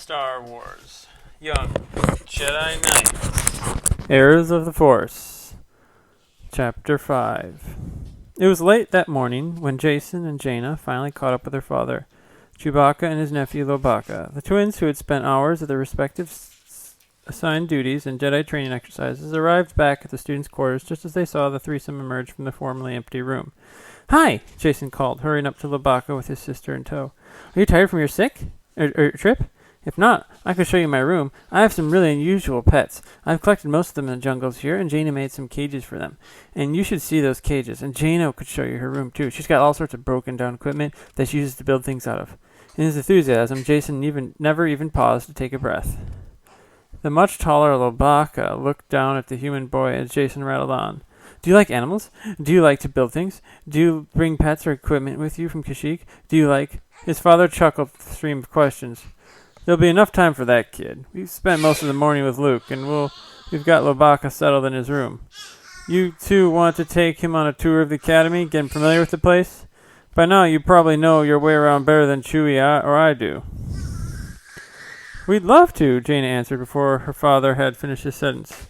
Star Wars. Young Jedi Knights. Heirs of the Force. Chapter 5. It was late that morning when Jason and Jaina finally caught up with their father, Chewbacca and his nephew Lobaka. The twins, who had spent hours at their respective assigned duties and Jedi training exercises, arrived back at the students' quarters just as they saw the threesome emerge from the formerly empty room. "Hi!" Jason called, hurrying up to Lobaka with his sister in tow. "Are you tired from your trip? If not, I can show you my room. I have some really unusual pets. I've collected most of them in the jungles here, and Jaina made some cages for them. And you should see those cages. And Jaina could show you her room, too. She's got all sorts of broken-down equipment that she uses to build things out of." In his enthusiasm, Jason never even paused to take a breath. The much taller Lobaka looked down at the human boy as Jason rattled on. "Do you like animals? Do you like to build things? Do you bring pets or equipment with you from Kashyyyk? Do you like—" His father chuckled at the stream of questions. "There'll be enough time for that, kid. We've spent most of the morning with Luke, and we've got Lobaka settled in his room. You two want to take him on a tour of the academy, get him familiar with the place? By now you probably know your way around better than Chewie or I do." "We'd love to," Jaina answered before her father had finished his sentence.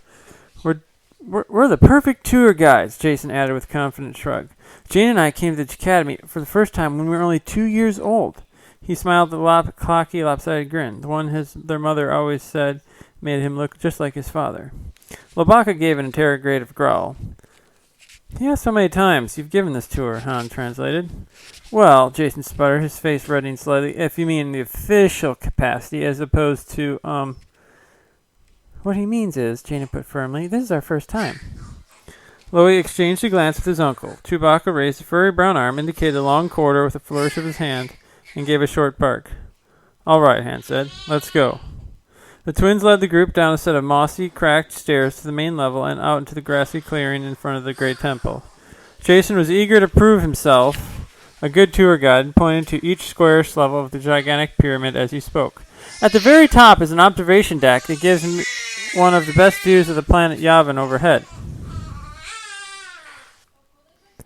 We're the perfect tour guides," Jason added with a confident shrug. "Jaina and I came to the academy for the first time when we were only 2 years old." He smiled with a cocky, lopsided grin, the one their mother always said made him look just like his father. Lobaka gave an interrogative growl. "Yeah, so many times you've given this tour," Han translated. "Well," Jason sputtered, his face reddening slightly, "if you mean the official capacity as opposed to, What he means is," Jaina put firmly, "this is our first time." Loie exchanged a glance with his uncle. Chewbacca raised a furry brown arm, indicated a long corridor with a flourish of his hand, and gave a short bark. "All right," Han said. "Let's go." The twins led the group down a set of mossy, cracked stairs to the main level and out into the grassy clearing in front of the great temple. Jason was eager to prove himself a good tour guide, pointing to each squarish level of the gigantic pyramid as he spoke. "At the very top is an observation deck that gives one of the best views of the planet Yavin overhead."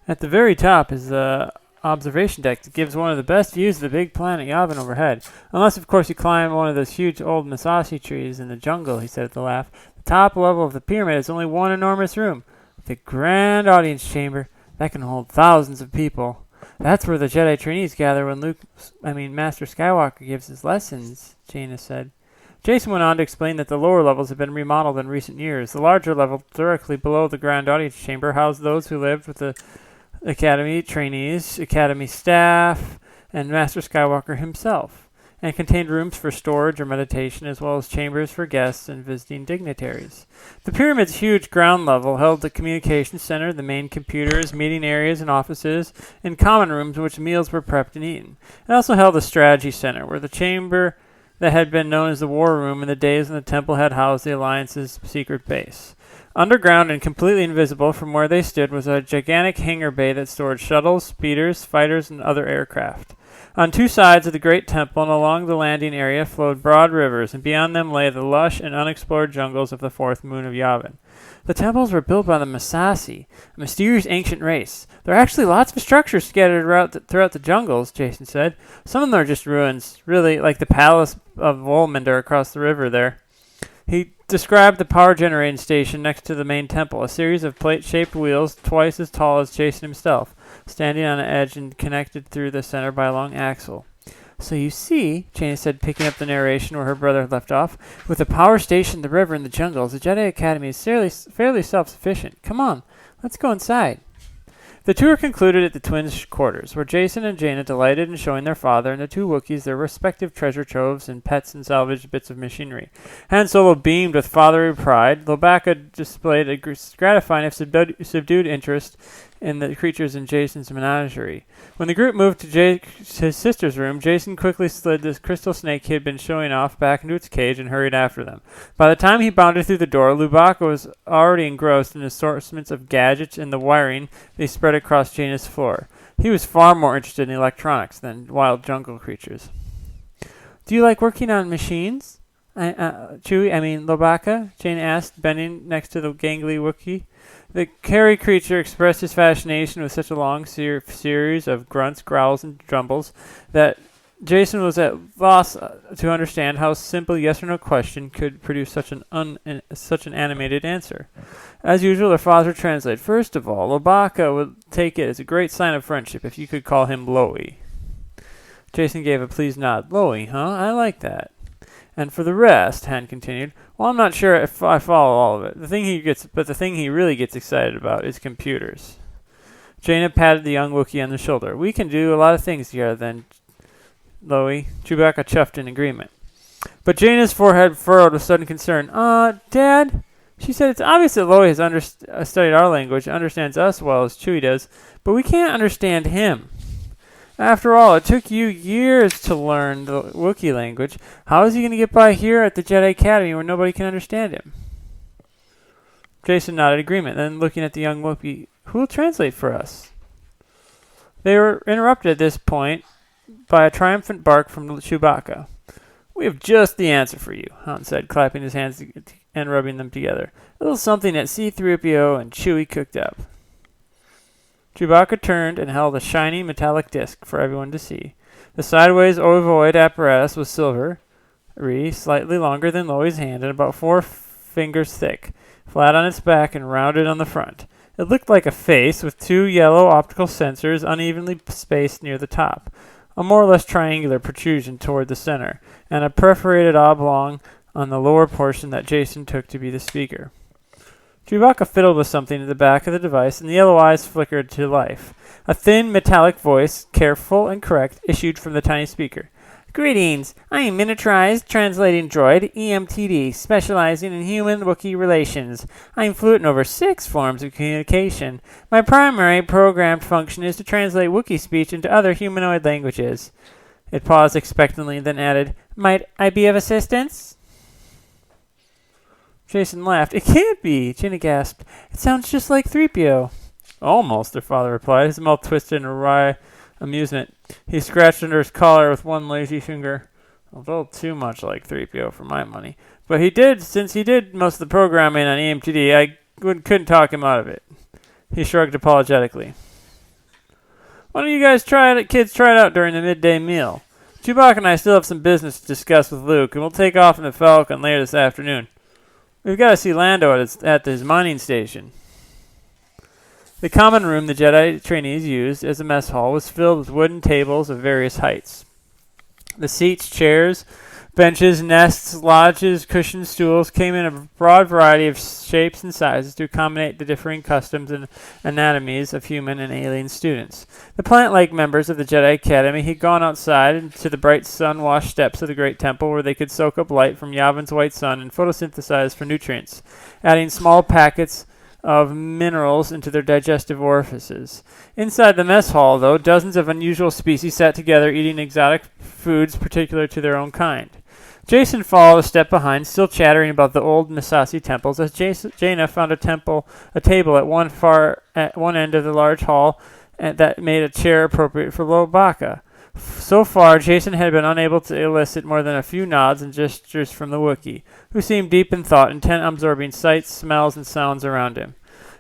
At the very top is the observation deck that gives one of the best views of the big planet Yavin overhead. "Unless, of course, you climb one of those huge old Masashi trees in the jungle," he said with a laugh. "The top level of the pyramid is only one enormous room. The grand audience chamber. That can hold thousands of people. That's where the Jedi trainees gather when Master Skywalker gives his lessons," Jaina said. Jason went on to explain that the lower levels have been remodeled in recent years. The larger level, directly below the grand audience chamber, housed those who lived with the Academy trainees, Academy staff, and Master Skywalker himself, and contained rooms for storage or meditation, as well as chambers for guests and visiting dignitaries. The pyramid's huge ground level held the communications center, the main computers, meeting areas and offices, and common rooms in which meals were prepped and eaten. It also held the strategy center, where the chamber that had been known as the War Room in the days when the temple had housed the Alliance's secret base. Underground and completely invisible from where they stood was a gigantic hangar bay that stored shuttles, speeders, fighters, and other aircraft. On two sides of the great temple and along the landing area flowed broad rivers, and beyond them lay the lush and unexplored jungles of the fourth moon of Yavin. The temples were built by the Masashi, a mysterious ancient race. There are actually lots of structures scattered throughout the jungles, Jason said. Some of them are just ruins, really, like the palace of Volminder across the river there. He described the power generating station next to the main temple, a series of plate-shaped wheels twice as tall as Jason himself, standing on an edge and connected through the center by a long axle. "So you see," Jaina said, picking up the narration where her brother had left off, "with the power station, the river, and the jungles, the Jedi Academy is fairly self-sufficient. Come on, let's go inside." The tour concluded at the twins' quarters, where Jason and Jaina delighted in showing their father and the two Wookiees their respective treasure troves and pets and salvaged bits of machinery. Han Solo beamed with fatherly pride. Lobaka displayed a gratifying if subdued interest in the creatures in Jason's menagerie. When the group moved to his sister's room, Jason quickly slid the crystal snake he had been showing off back into its cage and hurried after them. By the time he bounded through the door, Lobaka was already engrossed in assortments of gadgets and the wiring they spread across Jaina's floor. He was far more interested in electronics than wild jungle creatures. "Do you like working on machines, Lobaka?" Jaina asked, bending next to the gangly Wookiee. The hairy creature expressed his fascination with such a long series of grunts, growls, and grumbles that Jason was at loss to understand how a simple yes or no question could produce such an animated answer. As usual, their father translated. First of all, Lobaka would take it as a great sign of friendship if you could call him Loey. Jason gave a pleased nod. Loey, huh? I like that. And for the rest, Han continued, well, I'm not sure if I follow all of it. The thing he really gets excited about is computers. Jaina patted the young Wookiee on the shoulder. We can do a lot of things together then, Loey. Chewbacca chuffed in agreement. But Jaina's forehead furrowed with sudden concern. Dad? She said it's obvious that Loey has studied our language and understands us well as Chewie does, but we can't understand him. After all, it took you years to learn the Wookiee language. How is he going to get by here at the Jedi Academy where nobody can understand him? Jason nodded agreement, then looking at the young Wookiee, who will translate for us? They were interrupted at this point by a triumphant bark from Chewbacca. We have just the answer for you, Han said, clapping his hands and rubbing them together. A little something that C-3PO and Chewie cooked up. Chewbacca turned and held a shiny metallic disc for everyone to see. The sideways ovoid apparatus was silver, slightly longer than Loey's hand and about 4 fingers thick, flat on its back and rounded on the front. It looked like a face with 2 yellow optical sensors unevenly spaced near the top, a more or less triangular protrusion toward the center, and a perforated oblong on the lower portion that Jason took to be the speaker. Chewbacca fiddled with something at the back of the device, and the yellow eyes flickered to life. A thin, metallic voice, careful and correct, issued from the tiny speaker. Greetings. I am miniaturized translating droid, EMTD, specializing in human-Wookiee relations. I am fluent in over 6 forms of communication. My primary programmed function is to translate Wookiee speech into other humanoid languages. It paused expectantly, then added, Might I be of assistance? Jason laughed. It can't be, Jaina gasped. It sounds just like 3PO. Almost, their father replied, his mouth twisted in a wry amusement. He scratched under his collar with one lazy finger. A little too much like 3PO for my money. But since he did most of the programming on EMTD, I couldn't talk him out of it. He shrugged apologetically. Why don't you guys kids try it out during the midday meal? Chewbacca and I still have some business to discuss with Luke, and we'll take off in the Falcon later this afternoon. We've got to see Lando at his mining station. The common room the Jedi trainees used as a mess hall was filled with wooden tables of various heights. The seats, chairs, benches, nests, lodges, cushions, stools came in a broad variety of shapes and sizes to accommodate the differing customs and anatomies of human and alien students. The plant-like members of the Jedi Academy had gone outside into the bright sun-washed steps of the great temple where they could soak up light from Yavin's white sun and photosynthesize for nutrients, adding small packets of minerals into their digestive orifices. Inside the mess hall, though, dozens of unusual species sat together eating exotic foods particular to their own kind. Jason followed a step behind, still chattering about the old Misasi temples, as Jaina found a table at one end of the large hall that made a chair appropriate for Lobaka. So far, Jason had been unable to elicit more than a few nods and gestures from the Wookiee, who seemed deep in thought, intent on absorbing sights, smells, and sounds around him.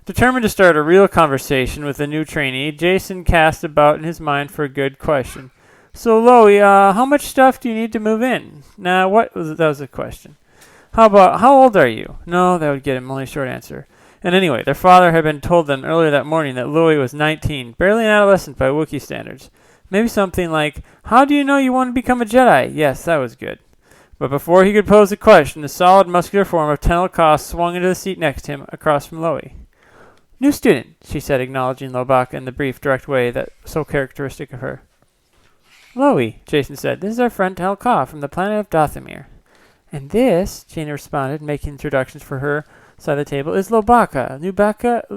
Determined to start a real conversation with the new trainee, Jason cast about in his mind for a good question. So, Loey, how much stuff do you need to move in? That was a question. How old are you? No, that would get him only a short answer. And anyway, their father had been told them earlier that morning that Loey was 19, barely an adolescent by Wookiee standards. Maybe something like, how do you know you want to become a Jedi? Yes, that was good. But before he could pose the question, the solid, muscular form of Tenel Ka swung into the seat next to him, across from Loey. New student, she said, acknowledging Lobaka in the brief, direct way that was so characteristic of her. Loey, Jason said, this is our friend Tenel Ka from the planet of Dathomir. And this, Jaina responded, making introductions for her side of the table, is Lobaka,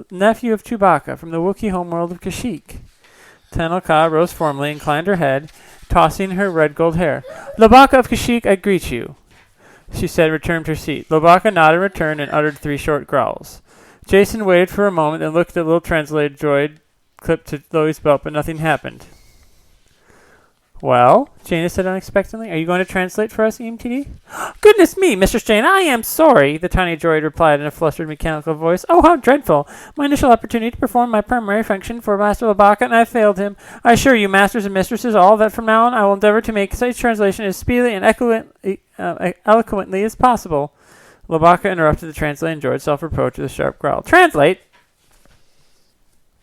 nephew of Chewbacca from the Wookiee homeworld of Kashyyyk. Tenel Ka rose formally, inclined her head, tossing her red gold hair. Lobaka of Kashyyyk, I greet you, she said, returned to her seat. Lobaka nodded in return and uttered 3 short growls. Jason waited for a moment and looked at the little translated droid clipped to Loey's belt, but nothing happened. Well, Jaina said unexpectedly, are you going to translate for us, EMTD? Goodness me, Mr. Jaina, I am sorry, the tiny droid replied in a flustered mechanical voice. Oh, how dreadful. My initial opportunity to perform my primary function for Master Labaka, and I failed him. I assure you, masters and mistresses, all that from now on I will endeavor to make such translation as speedily and eloquently as possible. Labaka interrupted the translating droid self-reproach with a sharp growl. Translate?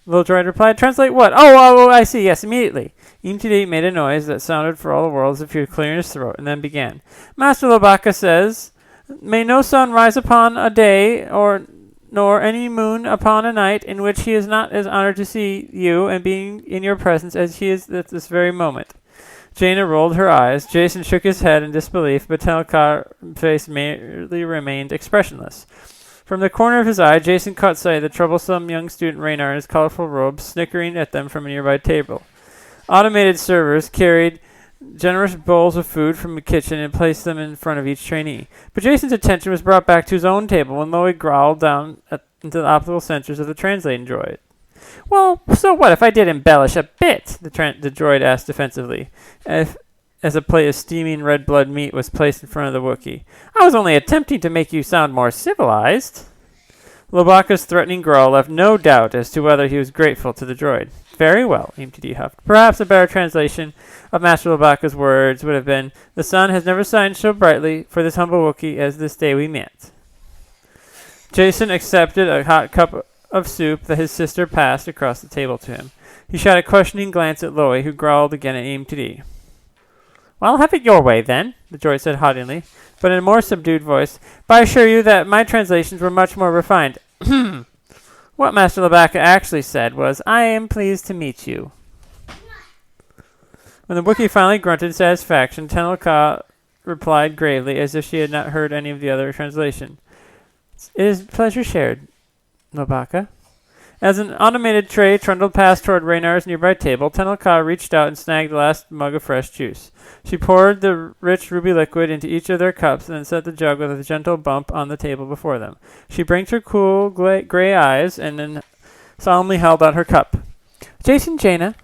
The little droid replied, translate what? Oh, I see, yes, immediately. EMTD made a noise that sounded for all the world as if he were clearing his throat, and then began. Master Labaka says, may no sun rise upon a day, nor any moon upon a night, in which he is not as honored to see you and being in your presence as he is at this very moment. Jaina rolled her eyes. Jason shook his head in disbelief, but Telkar's face merely remained expressionless. From the corner of his eye, Jason caught sight of the troublesome young student Raynar in his colorful robes, snickering at them from a nearby table. Automated servers carried generous bowls of food from the kitchen and placed them in front of each trainee. But Jason's attention was brought back to his own table when Loie growled down into the optical sensors of the translating droid. Well, so what if I did embellish a bit? The droid asked defensively, as a plate of steaming red blood meat was placed in front of the Wookiee. I was only attempting to make you sound more civilized. Labaka's threatening growl left no doubt as to whether he was grateful to the droid. Very well, EMTD huffed. Perhaps a better translation of Master Labaka's words would have been, the sun has never shined so brightly for this humble Wookiee as this day we met. Jason accepted a hot cup of soup that his sister passed across the table to him. He shot a questioning glance at Loie, who growled again at EMTD. Well, have it your way, then, the droid said haughtily, but in a more subdued voice. But I assure you that my translations were much more refined. What Master Labaka actually said was, I am pleased to meet you. When the Wookiee finally grunted satisfaction, Tenel replied gravely, as if she had not heard any of the other translation. It is pleasure shared, Labaka. As an automated tray trundled past toward Raynar's nearby table, Tenel reached out and snagged the last mug of fresh juice. She poured the rich ruby liquid into each of their cups and then set the jug with a gentle bump on the table before them. She blinked her cool gray eyes and then solemnly held out her cup. Jason and Jaina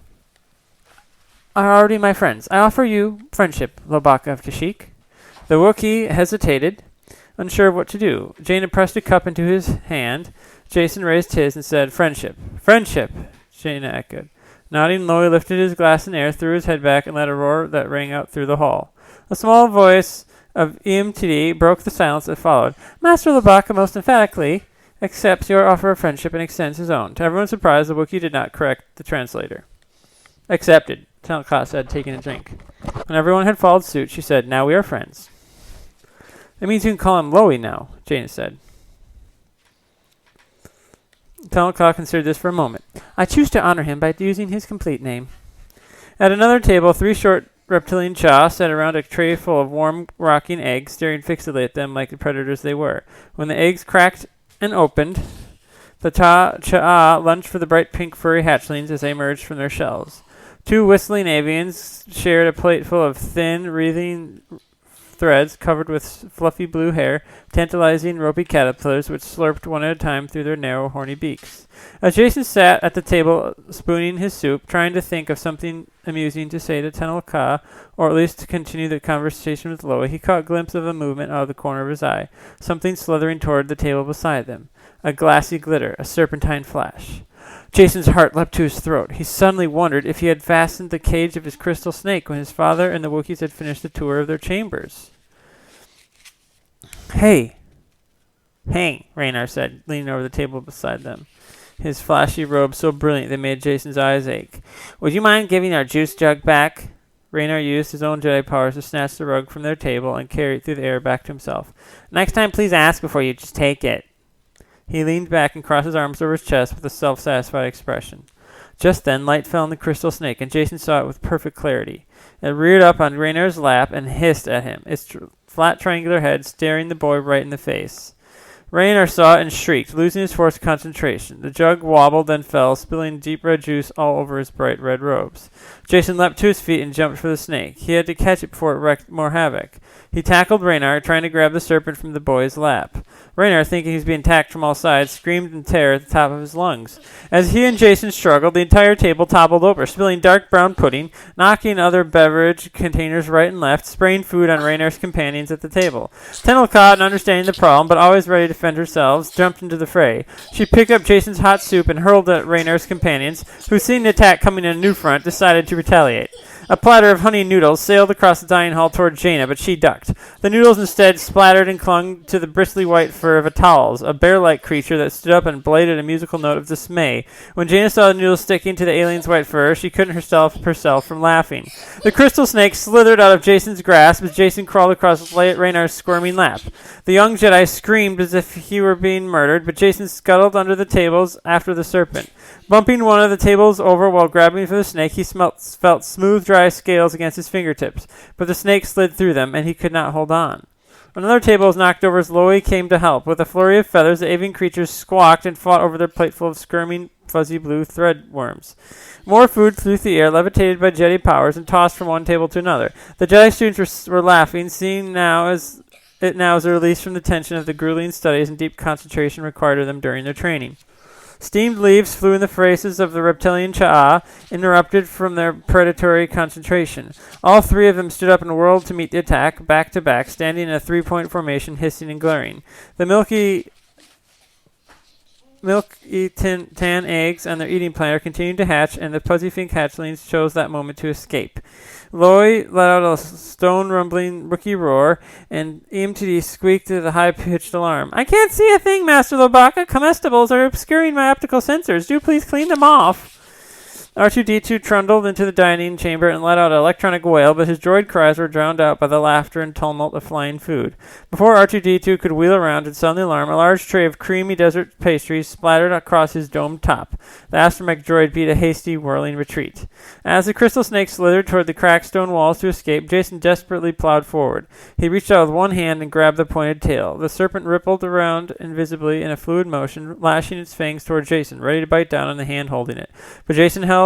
are already my friends. I offer you friendship, Labaka of Kashyyyk. The Wookiee hesitated, unsure of what to do. Jaina pressed a cup into his hand. Jason raised his and said, Friendship. Friendship, Jaina echoed. Nodding, Loie lifted his glass in air, threw his head back, and let a roar that rang out through the hall. A small voice of EMTD broke the silence that followed. Master Labaka most emphatically accepts your offer of friendship and extends his own. To everyone's surprise, the Wookiee did not correct the translator. Accepted, Tenel said, taking a drink. When everyone had followed suit, she said, Now we are friends. That means you can call him Loie now, Jaina said. Tenel considered this for a moment. I choose to honor him by using his complete name. At another table, 3 short reptilian Cha sat around a tray full of warm, rocking eggs, staring fixedly at them like the predators they were. When the eggs cracked and opened, the Cha lunged for the bright pink furry hatchlings as they emerged from their shells. 2 whistling avians shared a plate full of thin, wreathing threads covered with fluffy blue hair, tantalizing ropey caterpillars which slurped one at a time through their narrow, horny beaks. As Jason sat at the table spooning his soup, trying to think of something amusing to say to Tenel, or at least to continue the conversation with Loie, he caught a glimpse of a movement out of the corner of his eye, something slithering toward the table beside them. A glassy glitter, a serpentine flash. Jason's heart leapt to his throat. He suddenly wondered if he had fastened the cage of his crystal snake when his father and the Wookiees had finished the tour of their chambers. Hey, Raynar said, leaning over the table beside them, his flashy robe so brilliant they made Jason's eyes ache. Would you mind giving our juice jug back? Raynar used his own Jedi powers to snatch the rug from their table and carry it through the air back to himself. Next time, please ask before you just take it. He leaned back and crossed his arms over his chest with a self-satisfied expression. Just then, light fell on the crystal snake, and Jason saw it with perfect clarity. It reared up on Raynar's lap and hissed at him, its flat triangular head staring the boy right in the face. Raynar saw it and shrieked, losing his forced concentration. The jug wobbled, then fell, spilling deep red juice all over his bright red robes. Jason leapt to his feet and jumped for the snake. He had to catch it before it wreaked more havoc. He tackled Raynar, trying to grab the serpent from the boy's lap. Raynar, thinking he was being attacked from all sides, screamed in terror at the top of his lungs. As he and Jason struggled, the entire table toppled over, spilling dark brown pudding, knocking other beverage containers right and left, spraying food on Raynar's companions at the table. Tennille, caught and understanding the problem, but always ready to defend herself, jumped into the fray. She picked up Jason's hot soup and hurled it at Raynar's companions, who, seeing the attack coming in a new front, decided to retaliate. A platter of honey noodles sailed across the dining hall toward Jaina, but she ducked. The noodles instead splattered and clung to the bristly white fur of a Tals, a bear-like creature that stood up and bladed a musical note of dismay. When Jaina saw the noodles sticking to the alien's white fur, she couldn't herself from laughing. The crystal snake slithered out of Jason's grasp as Jason crawled across Raynar's squirming lap. The young Jedi screamed as if he were being murdered, but Jason scuttled under the tables after the serpent. Bumping one of the tables over while grabbing for the snake, he felt smooth, dry scales against his fingertips, but the snake slid through them, and he could not hold on. Another table was knocked over as Loie came to help. With a flurry of feathers, the avian creatures squawked and fought over their plateful of squirming, fuzzy blue thread worms. More food flew through the air, levitated by Jedi powers, and tossed from one table to another. The Jedi students were laughing, seeing now as a release from the tension of the grueling studies and deep concentration required of them during their training. Steamed leaves flew in the faces of the reptilian Cha'a, interrupted from their predatory concentration. All three of them stood up and whirled to meet the attack, back to back, standing in a three-point formation, hissing and glaring. The milky tan eggs on their eating platter continued to hatch, and the Puzzyfink hatchlings chose that moment to escape. Loie let out a stone-rumbling rookie roar, and EMTD squeaked with a high-pitched alarm. "I can't see a thing, Master Lobaka. Comestibles are obscuring my optical sensors. Do please clean them off." R2-D2 trundled into the dining chamber and let out an electronic wail, but his droid cries were drowned out by the laughter and tumult of flying food. Before R2-D2 could wheel around and sound the alarm, a large tray of creamy desert pastries splattered across his domed top. The astromech droid beat a hasty, whirling retreat. As the crystal snake slithered toward the cracked stone walls to escape, Jason desperately plowed forward. He reached out with one hand and grabbed the pointed tail. The serpent rippled around invisibly in a fluid motion, lashing its fangs toward Jason, ready to bite down on the hand holding it. But Jason held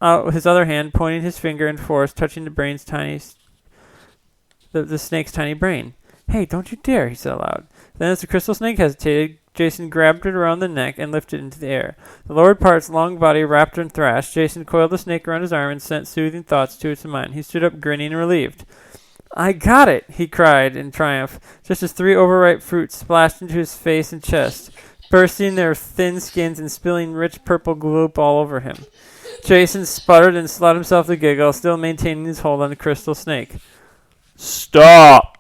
out his other hand, pointing his finger in force, touching the snake's tiny brain. "Hey, don't you dare," he said aloud. Then as the crystal snake hesitated, Jason grabbed it around the neck and lifted it into the air. The lowered part's long body wrapped and thrashed. Jason coiled the snake around his arm and sent soothing thoughts to its mind. He stood up, grinning and relieved. "I got it," he cried in triumph, just as three overripe fruits splashed into his face and chest, bursting their thin skins and spilling rich purple gloop all over him. Jason sputtered and allowed himself to giggle, still maintaining his hold on the crystal snake. "Stop!"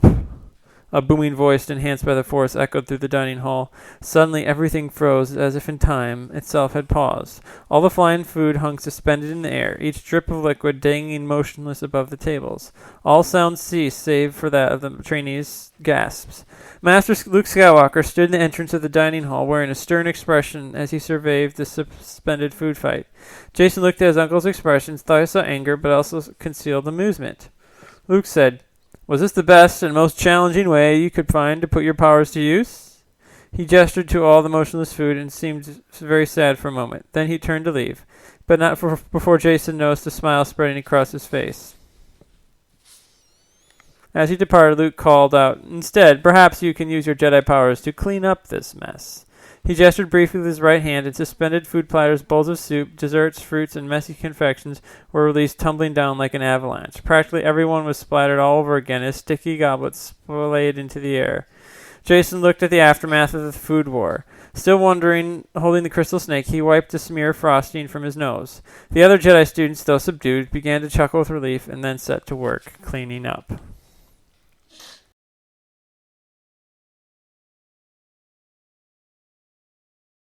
A booming voice, enhanced by the Force, echoed through the dining hall. Suddenly everything froze, as if in time itself had paused. All the flying food hung suspended in the air, each drip of liquid dangling motionless above the tables. All sounds ceased, save for that of the trainees' gasps. Master Luke Skywalker stood in the entrance of the dining hall, wearing a stern expression as he surveyed the suspended food fight. Jason looked at his uncle's expressions, thought he saw anger, but also concealed amusement. Luke said, "Was this the best and most challenging way you could find to put your powers to use?" He gestured to all the motionless food and seemed very sad for a moment. Then he turned to leave, but not before Jason noticed a smile spreading across his face. As he departed, Luke called out, "Instead, perhaps you can use your Jedi powers to clean up this mess." He gestured briefly with his right hand, and suspended food platters, bowls of soup, desserts, fruits, and messy confections were released, tumbling down like an avalanche. Practically everyone was splattered all over again as sticky goblets splayed into the air. Jason looked at the aftermath of the food war. Still wondering, holding the crystal snake, he wiped a smear of frosting from his nose. The other Jedi students, though subdued, began to chuckle with relief and then set to work cleaning up.